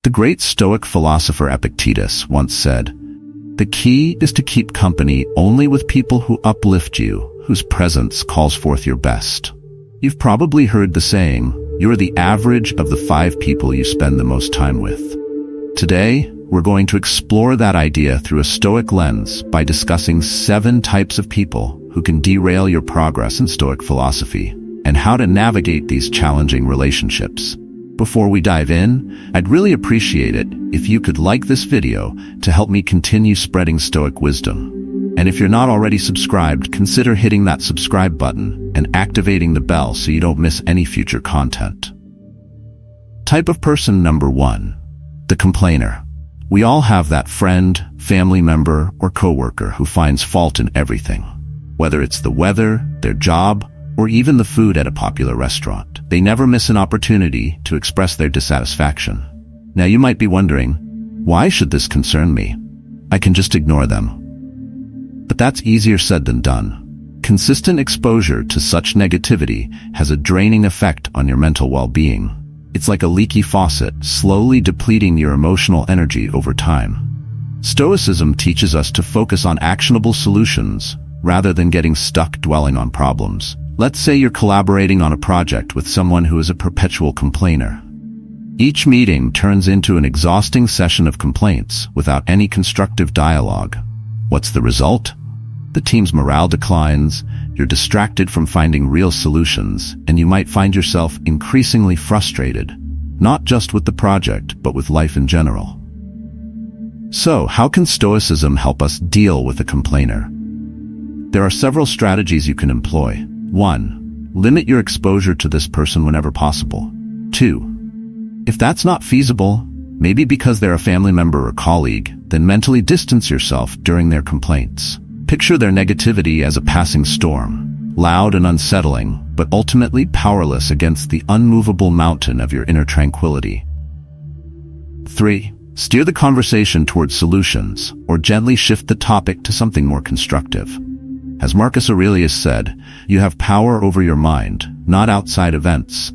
The great Stoic philosopher Epictetus once said, "The key is to keep company only with people who uplift you, whose presence calls forth your best." You've probably heard the saying, "You're the average of the 5 people you spend the most time with." Today, we're going to explore that idea through a Stoic lens by discussing 7 types of people who can derail your progress in Stoic philosophy, and how to navigate these challenging relationships. Before we dive in, I'd really appreciate it if you could like this video to help me continue spreading Stoic wisdom. And if you're not already subscribed, consider hitting that subscribe button and activating the bell so you don't miss any future content. Type of person number 1, the complainer. We all have that friend, family member, or coworker who finds fault in everything. Whether it's the weather, their job, or even the food at a popular restaurant, they never miss an opportunity to express their dissatisfaction. Now you might be wondering, why should this concern me? I can just ignore them. But that's easier said than done. Consistent exposure to such negativity has a draining effect on your mental well-being. It's like a leaky faucet, slowly depleting your emotional energy over time. Stoicism teaches us to focus on actionable solutions rather than getting stuck dwelling on problems. Let's say you're collaborating on a project with someone who is a perpetual complainer. Each meeting turns into an exhausting session of complaints without any constructive dialogue. What's the result? The team's morale declines, you're distracted from finding real solutions, and you might find yourself increasingly frustrated, not just with the project, but with life in general. So, how can Stoicism help us deal with a complainer? There are several strategies you can employ. 1. Limit your exposure to this person whenever possible. 2. If that's not feasible, maybe because they're a family member or colleague, then mentally distance yourself during their complaints. Picture their negativity as a passing storm, loud and unsettling, but ultimately powerless against the unmovable mountain of your inner tranquility. 3. Steer the conversation towards solutions, or gently shift the topic to something more constructive. As Marcus Aurelius said, you have power over your mind, not outside events.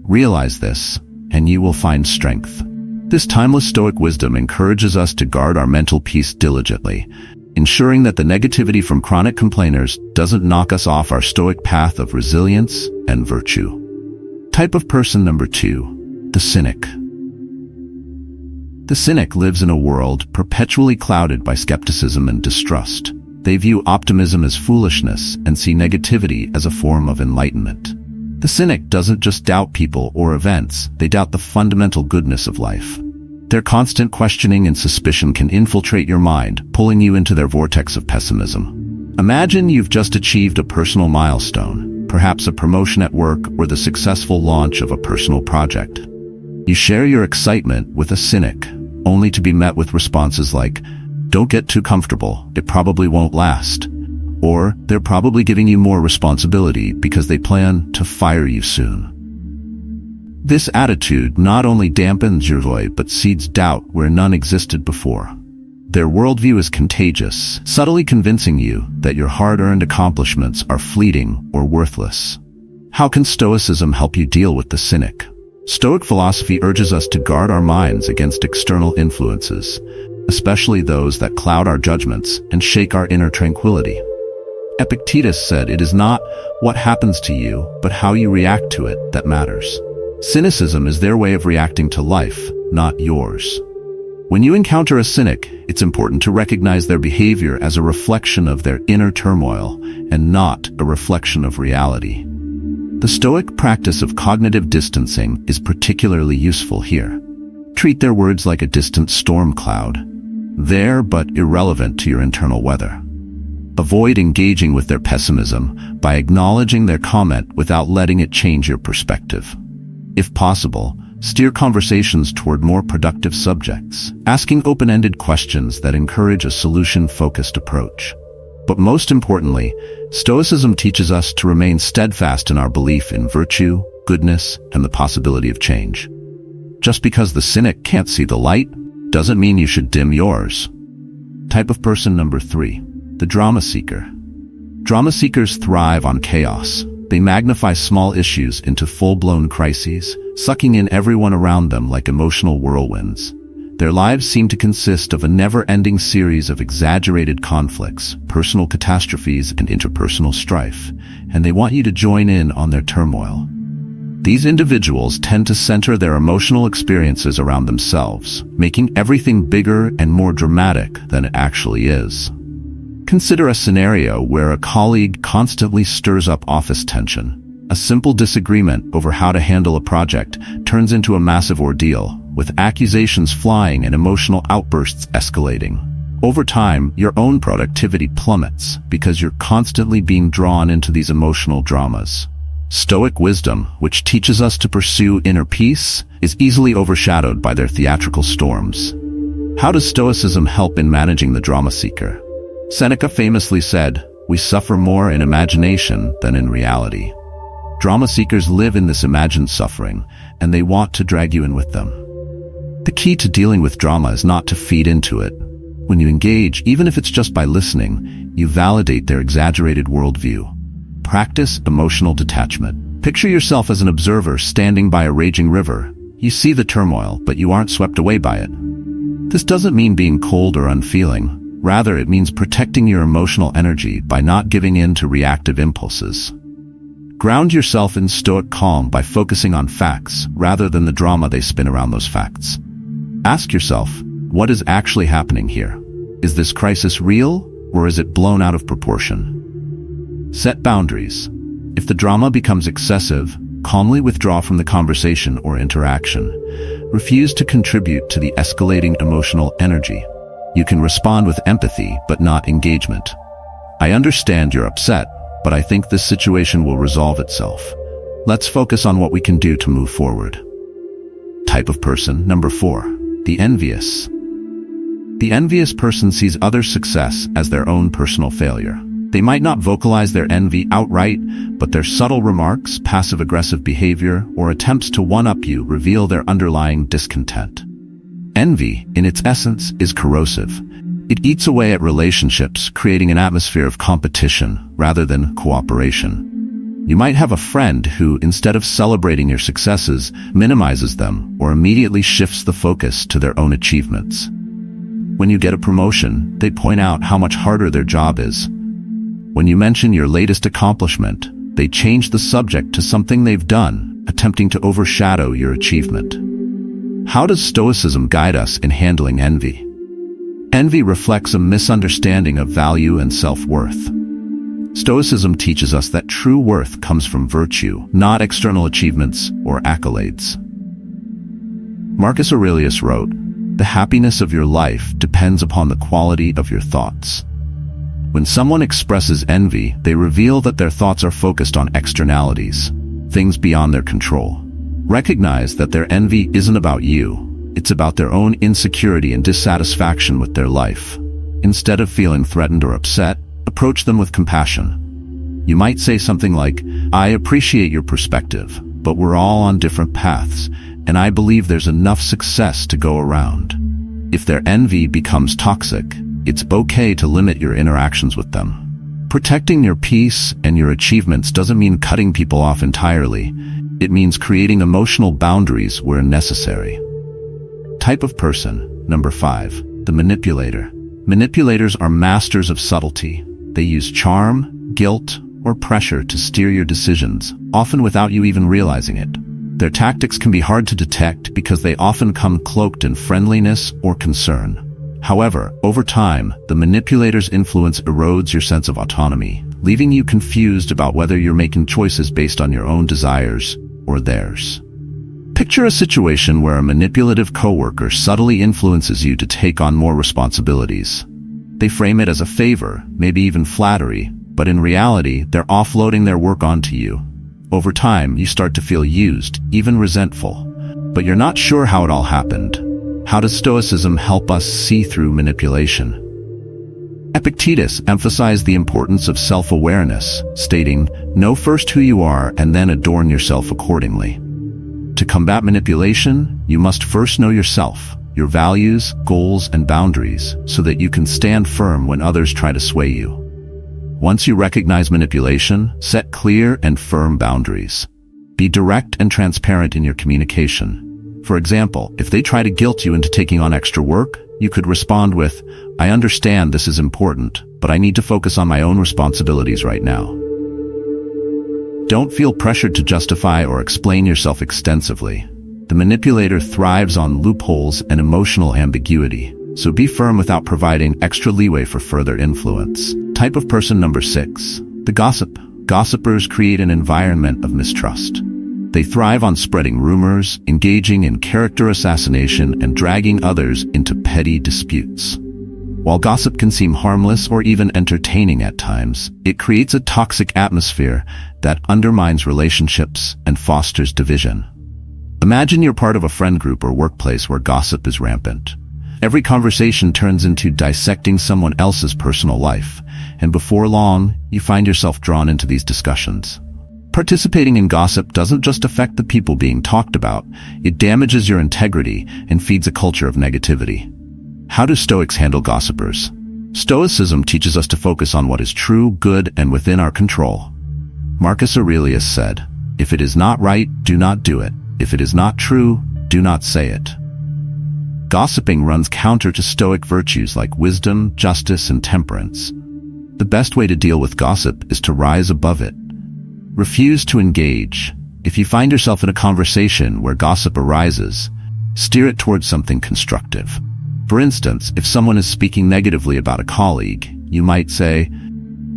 Realize this, and you will find strength. This timeless Stoic wisdom encourages us to guard our mental peace diligently, ensuring that the negativity from chronic complainers doesn't knock us off our Stoic path of resilience and virtue. Type of person number 2, the Cynic. The Cynic lives in a world perpetually clouded by skepticism and distrust. They view optimism as foolishness and see negativity as a form of enlightenment. The Cynic doesn't just doubt people or events, they doubt the fundamental goodness of life. Their constant questioning and suspicion can infiltrate your mind, pulling you into their vortex of pessimism. Imagine you've just achieved a personal milestone, perhaps a promotion at work or the successful launch of a personal project. You share your excitement with a Cynic, only to be met with responses like, "Don't get too comfortable, it probably won't last." Or, "They're probably giving you more responsibility because they plan to fire you soon." This attitude not only dampens your joy but seeds doubt where none existed before. Their worldview is contagious, subtly convincing you that your hard-earned accomplishments are fleeting or worthless. How can Stoicism help you deal with the Cynic? Stoic philosophy urges us to guard our minds against external influences, especially those that cloud our judgments and shake our inner tranquility. Epictetus said, "It is not what happens to you, but how you react to it that matters." Cynicism is their way of reacting to life, not yours. When you encounter a Cynic, it's important to recognize their behavior as a reflection of their inner turmoil and not a reflection of reality. The Stoic practice of cognitive distancing is particularly useful here. Treat their words like a distant storm cloud, there but irrelevant to your internal weather. Avoid engaging with their pessimism by acknowledging their comment without letting it change your perspective. If possible, steer conversations toward more productive subjects, asking open-ended questions that encourage a solution-focused approach. But most importantly, Stoicism teaches us to remain steadfast in our belief in virtue, goodness, and the possibility of change. Just because the Cynic can't see the light, doesn't mean you should dim yours. Type of person number 3, the drama seeker. Drama seekers thrive on chaos. They magnify small issues into full-blown crises, sucking in everyone around them like emotional whirlwinds. Their lives seem to consist of a never-ending series of exaggerated conflicts, personal catastrophes, and interpersonal strife, and they want you to join in on their turmoil. These individuals tend to center their emotional experiences around themselves, making everything bigger and more dramatic than it actually is. Consider a scenario where a colleague constantly stirs up office tension. A simple disagreement over how to handle a project turns into a massive ordeal, with accusations flying and emotional outbursts escalating. Over time, your own productivity plummets because you're constantly being drawn into these emotional dramas. Stoic wisdom, which teaches us to pursue inner peace, is easily overshadowed by their theatrical storms. How does Stoicism help in managing the drama seeker? Seneca famously said, "We suffer more in imagination than in reality." Drama seekers live in this imagined suffering, and they want to drag you in with them. The key to dealing with drama is not to feed into it. When you engage, even if it's just by listening, you validate their exaggerated worldview. Practice emotional detachment. Picture yourself as an observer standing by a raging river. You see the turmoil, but you aren't swept away by it. This doesn't mean being cold or unfeeling. Rather, it means protecting your emotional energy by not giving in to reactive impulses. Ground yourself in stoic calm by focusing on facts rather than the drama they spin around those facts. Ask yourself, what is actually happening here? Is this crisis real, or is it blown out of proportion? Set boundaries. If the drama becomes excessive, calmly withdraw from the conversation or interaction. Refuse to contribute to the escalating emotional energy. You can respond with empathy, but not engagement. I understand you're upset, but I think this situation will resolve itself. Let's focus on what we can do to move forward. Type of person, number 4, the envious. The envious person sees others' success as their own personal failure. They might not vocalize their envy outright, but their subtle remarks, passive-aggressive behavior, or attempts to one-up you reveal their underlying discontent. Envy, in its essence, is corrosive. It eats away at relationships, creating an atmosphere of competition rather than cooperation. You might have a friend who, instead of celebrating your successes, minimizes them or immediately shifts the focus to their own achievements. When you get a promotion, they point out how much harder their job is. When you mention your latest accomplishment, they change the subject to something they've done, attempting to overshadow your achievement. How does Stoicism guide us in handling envy? Envy reflects a misunderstanding of value and self-worth. Stoicism teaches us that true worth comes from virtue, not external achievements or accolades. Marcus Aurelius wrote, "The happiness of your life depends upon the quality of your thoughts." When someone expresses envy, they reveal that their thoughts are focused on externalities, things beyond their control. Recognize that their envy isn't about you. It's about their own insecurity and dissatisfaction with their life. Instead of feeling threatened or upset, approach them with compassion. You might say something like, "I appreciate your perspective, but we're all on different paths, and I believe there's enough success to go around." If their envy becomes toxic, it's okay to limit your interactions with them. Protecting your peace and your achievements doesn't mean cutting people off entirely. It means creating emotional boundaries where necessary. Type of person, number 5, the manipulator. Manipulators are masters of subtlety. They use charm, guilt, or pressure to steer your decisions, often without you even realizing it. Their tactics can be hard to detect because they often come cloaked in friendliness or concern. However, over time, the manipulator's influence erodes your sense of autonomy, leaving you confused about whether you're making choices based on your own desires or theirs. Picture a situation where a manipulative coworker subtly influences you to take on more responsibilities. They frame it as a favor, maybe even flattery, but in reality, they're offloading their work onto you. Over time, you start to feel used, even resentful, but you're not sure how it all happened. How does Stoicism help us see through manipulation? Epictetus emphasized the importance of self-awareness, stating, "Know first who you are and then adorn yourself accordingly." To combat manipulation, you must first know yourself, your values, goals, and boundaries, so that you can stand firm when others try to sway you. Once you recognize manipulation, set clear and firm boundaries. Be direct and transparent in your communication. For example, if they try to guilt you into taking on extra work, you could respond with, "I understand this is important, but I need to focus on my own responsibilities right now." Don't feel pressured to justify or explain yourself extensively. The manipulator thrives on loopholes and emotional ambiguity, so be firm without providing extra leeway for further influence. Type of person number 6. The gossip. Gossipers create an environment of mistrust. They thrive on spreading rumors, engaging in character assassination, and dragging others into petty disputes. While gossip can seem harmless or even entertaining at times, it creates a toxic atmosphere that undermines relationships and fosters division. Imagine you're part of a friend group or workplace where gossip is rampant. Every conversation turns into dissecting someone else's personal life, and before long, you find yourself drawn into these discussions. Participating in gossip doesn't just affect the people being talked about, it damages your integrity and feeds a culture of negativity. How do Stoics handle gossipers? Stoicism teaches us to focus on what is true, good, and within our control. Marcus Aurelius said, "If it is not right, do not do it. If it is not true, do not say it." Gossiping runs counter to Stoic virtues like wisdom, justice, and temperance. The best way to deal with gossip is to rise above it. Refuse to engage. If you find yourself in a conversation where gossip arises, steer it towards something constructive. For instance, if someone is speaking negatively about a colleague, you might say,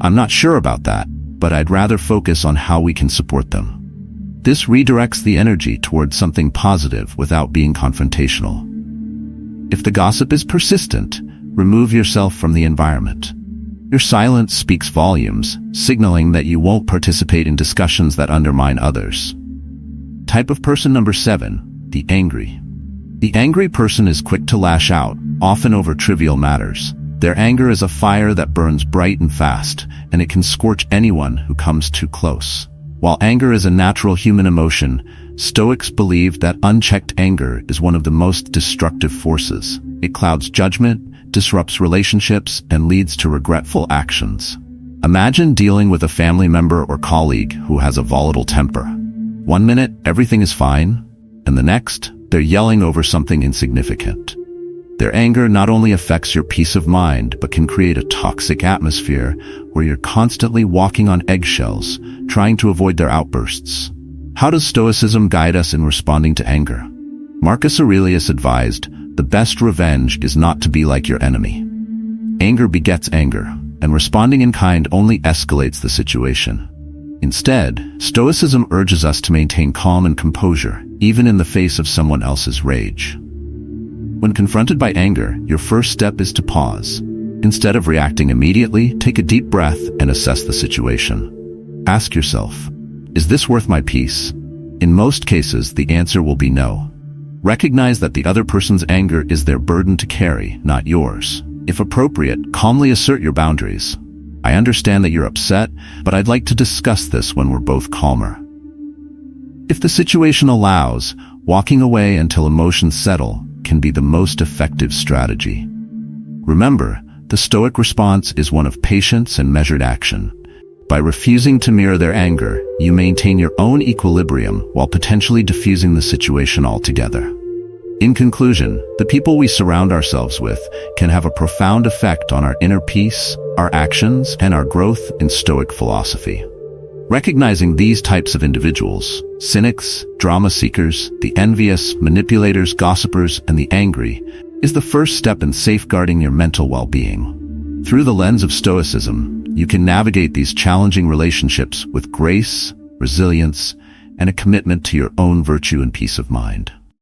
"I'm not sure about that, but I'd rather focus on how we can support them." This redirects the energy towards something positive without being confrontational. If the gossip is persistent, remove yourself from the environment. Your silence speaks volumes, signaling that you won't participate in discussions that undermine others. Type of person number 7, the angry. The angry person is quick to lash out, often over trivial matters. Their anger is a fire that burns bright and fast, and it can scorch anyone who comes too close. While anger is a natural human emotion, Stoics believe that unchecked anger is one of the most destructive forces. It clouds judgment, disrupts relationships, and leads to regretful actions. Imagine dealing with a family member or colleague who has a volatile temper. One minute, everything is fine, and the next, they're yelling over something insignificant. Their anger not only affects your peace of mind, but can create a toxic atmosphere where you're constantly walking on eggshells, trying to avoid their outbursts. How does Stoicism guide us in responding to anger? Marcus Aurelius advised, "The best revenge is not to be like your enemy." Anger begets anger, and responding in kind only escalates the situation. Instead, Stoicism urges us to maintain calm and composure, even in the face of someone else's rage. When confronted by anger, your first step is to pause. Instead of reacting immediately, take a deep breath and assess the situation. Ask yourself, is this worth my peace? In most cases, the answer will be no. Recognize that the other person's anger is their burden to carry, not yours. If appropriate, calmly assert your boundaries. "I understand that you're upset, but I'd like to discuss this when we're both calmer." If the situation allows, walking away until emotions settle can be the most effective strategy. Remember, the Stoic response is one of patience and measured action. By refusing to mirror their anger, you maintain your own equilibrium while potentially diffusing the situation altogether. In conclusion, the people we surround ourselves with can have a profound effect on our inner peace, our actions, and our growth in Stoic philosophy. Recognizing these types of individuals, cynics, drama seekers, the envious, manipulators, gossipers, and the angry, is the first step in safeguarding your mental well-being. Through the lens of Stoicism, you can navigate these challenging relationships with grace, resilience, and a commitment to your own virtue and peace of mind.